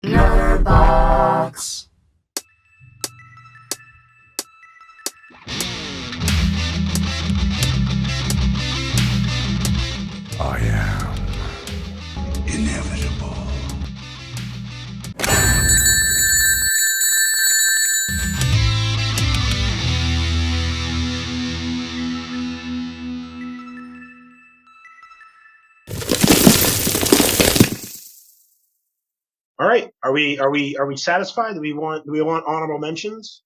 Nerdbox. I am inevitable. All right, are we satisfied? Do we want honorable mentions?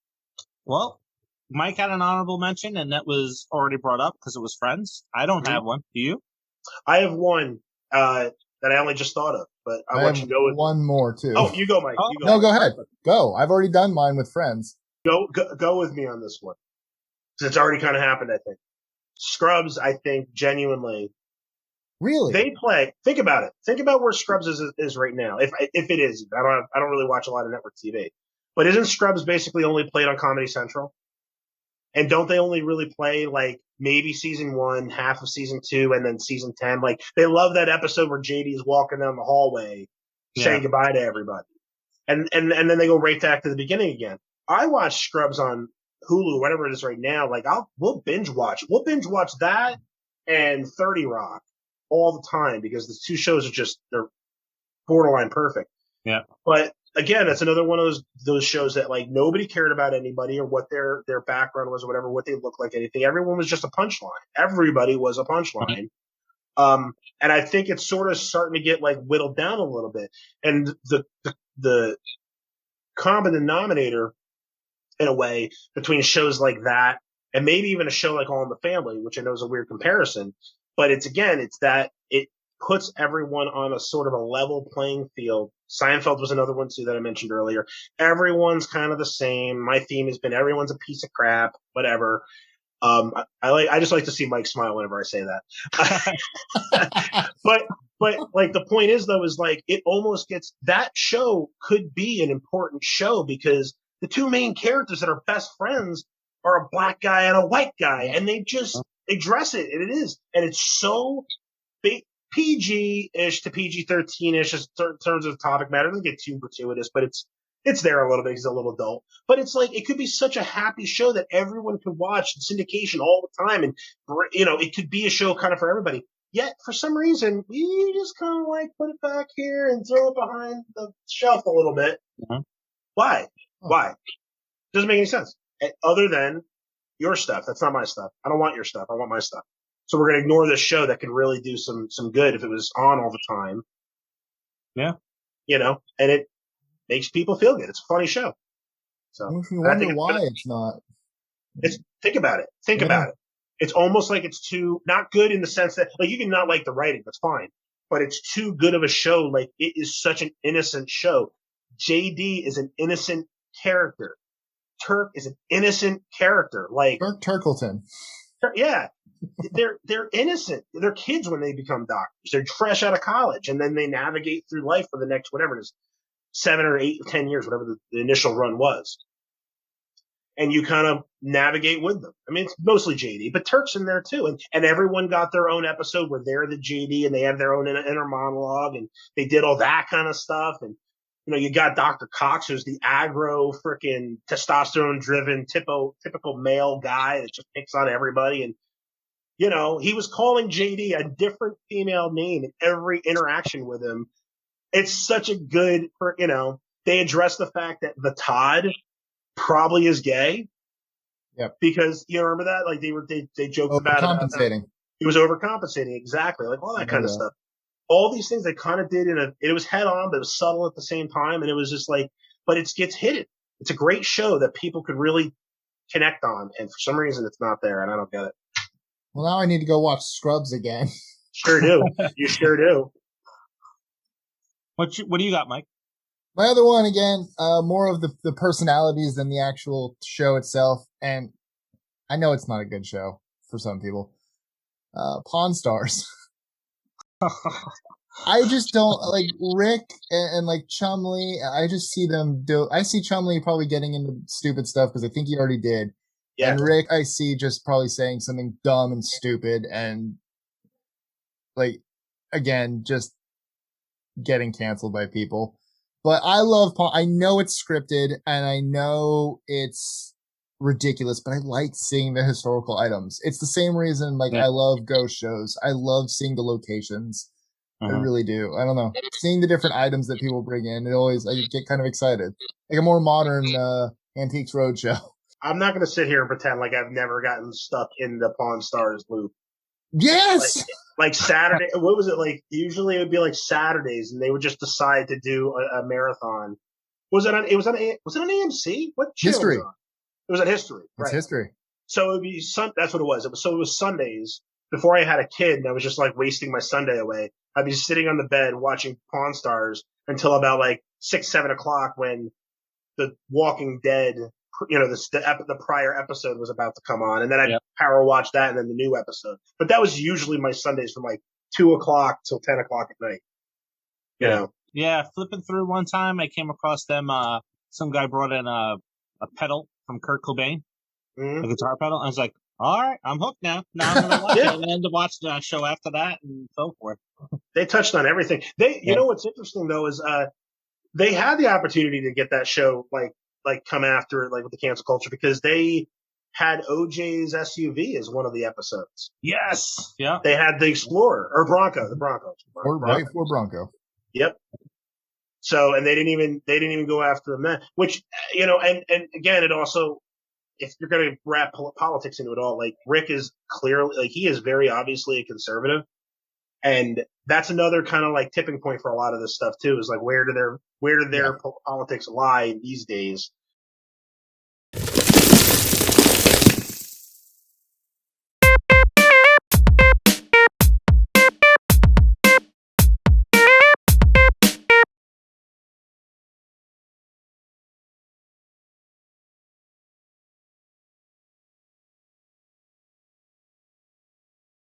Well, Mike had an honorable mention, and that was already brought up because it was Friends. I don't have one. Do you? I have one that I only just thought of, but I want you to go with one more too. Oh, you go, Mike. You go. No, go ahead. Go. I've already done mine with Friends. Go with me on this one. Because it's already kind of happened, I think. Scrubs, I think, genuinely. Really? They play. Think about it. Think about where Scrubs is right now. If it is, I don't really watch a lot of network TV. But isn't Scrubs basically only played on Comedy Central? And don't they only really play like maybe season 1, half of season 2, and then season 10? Like they love that episode where JD is walking down the hallway saying goodbye to everybody. And then they go right back to the beginning again. I watch Scrubs on Hulu, whatever it is right now. Like we'll binge watch. We'll binge watch that and 30 Rock all the time because the two shows are they're borderline perfect. Yeah. But again, that's another one of those shows that like nobody cared about anybody or what their background was or whatever, what they looked like, anything. Everyone was just a punchline. Everybody was a punchline. And I think it's sort of starting to get like whittled down a little bit. And the common denominator in a way between shows like that and maybe even a show like All in the Family, which I know is a weird comparison, but it's that it puts everyone on a sort of a level playing field. Seinfeld was another one too that I mentioned earlier. Everyone's kind of the same. My theme has been everyone's a piece of crap, whatever. I just like to see Mike smile whenever I say that. But like the point is though, is like it almost gets that show could be an important show because the two main characters that are best friends are a black guy and a white guy, and they dress it, and it is, and it's so big. PG-ish to PG-13-ish in terms of topic matter. It doesn't get too gratuitous, but it's there a little bit. He's a little adult. But it's like, it could be such a happy show that everyone could watch in syndication all the time. And, it could be a show kind of for everybody. Yet, for some reason, we just kind of like put it back here and throw it behind the shelf a little bit. Mm-hmm. Why? Doesn't make any sense. Other than your stuff. That's not my stuff. I don't want your stuff. I want my stuff. So we're going to ignore this show that could really do some good if it was on all the time. Yeah. And it makes people feel good. It's a funny show. So if you wonder why it's not. Think about it. Think about it. It's almost like it's too, not good in the sense that, like, you can not like the writing. That's fine. But it's too good of a show. Like, it is such an innocent show. JD is an innocent character. Turk is an innocent character. Like Turkleton. Yeah. They're innocent. They're kids when they become doctors. They're fresh out of college, and then they navigate through life for the next whatever it is, 7 or 8 or 10 years, whatever the initial run was. And you kind of navigate with them. I mean, it's mostly JD, but Turk's in there too, and everyone got their own episode where they're the JD and they have their own inner monologue, and they did all that kind of stuff. And you got Dr. Cox, who's the aggro, freaking testosterone-driven, typical male guy that just picks on everybody. And he was calling JD a different female name in every interaction with him. It's such a good, they address the fact that the Todd probably is gay. Yep. Because you remember that? Like they joked about overcompensating. He was overcompensating, exactly. Like all that kind of stuff. All these things they kind of did it was head on, but it was subtle at the same time. And it was just like, but it gets hidden. It's a great show that people could really connect on. And for some reason it's not there, and I don't get it. Well, now I need to go watch Scrubs again. Sure do. You sure do. What do you got, Mike? My other one, again, more of the personalities than the actual show itself. And I know it's not a good show for some people. Pawn Stars. I just don't like Rick and like Chumley. I just see them I see Chumley probably getting into stupid stuff because I think he already did. Yeah. And Rick, I see just probably saying something dumb and stupid and like, again, just getting canceled by people. But I know it's scripted and I know it's ridiculous, but I like seeing the historical items. It's the same reason, like, I love ghost shows. I love seeing the locations. I really do. I don't know. Seeing the different items that people bring in, I get kind of excited. Like a more modern Antiques Roadshow. I'm not going to sit here and pretend like I've never gotten stuck in the Pawn Stars loop. Yes! Like Saturday, what was it like? Usually it would be like Saturdays, and they would just decide to do a marathon. Was it on AMC? What channel History. was it on? It was on History. It's right. History. So it would be that's what it was. It was Sundays before I had a kid, and I was just like wasting my Sunday away. I'd be sitting on the bed watching Pawn Stars until about like 6, 7 o'clock when the Walking Dead, the prior episode was about to come on, and then I'd power watch that and then the new episode. But that was usually my Sundays from like 2 o'clock till 10 o'clock at night. You know? Yeah, flipping through one time, I came across them. Some guy brought in a pedal from Kurt Cobain, a guitar pedal. I was like, all right, I'm hooked now. Now I'm going to watch it, and then to watch the show after that and so forth. They touched on everything. You know what's interesting though is they had the opportunity to get that show like come after it, like with the cancel culture, because they had OJ's SUV as one of the episodes. Yes. Yeah. They had the Explorer or Bronco, the Bronco. Right for Bronco. Yep. So, and they didn't even go after him then, which, and again, it also, if you're going to wrap politics into it all, like Rick is clearly, like he is very obviously a conservative. And that's another kind of like tipping point for a lot of this stuff too, is like where do their politics lie these days?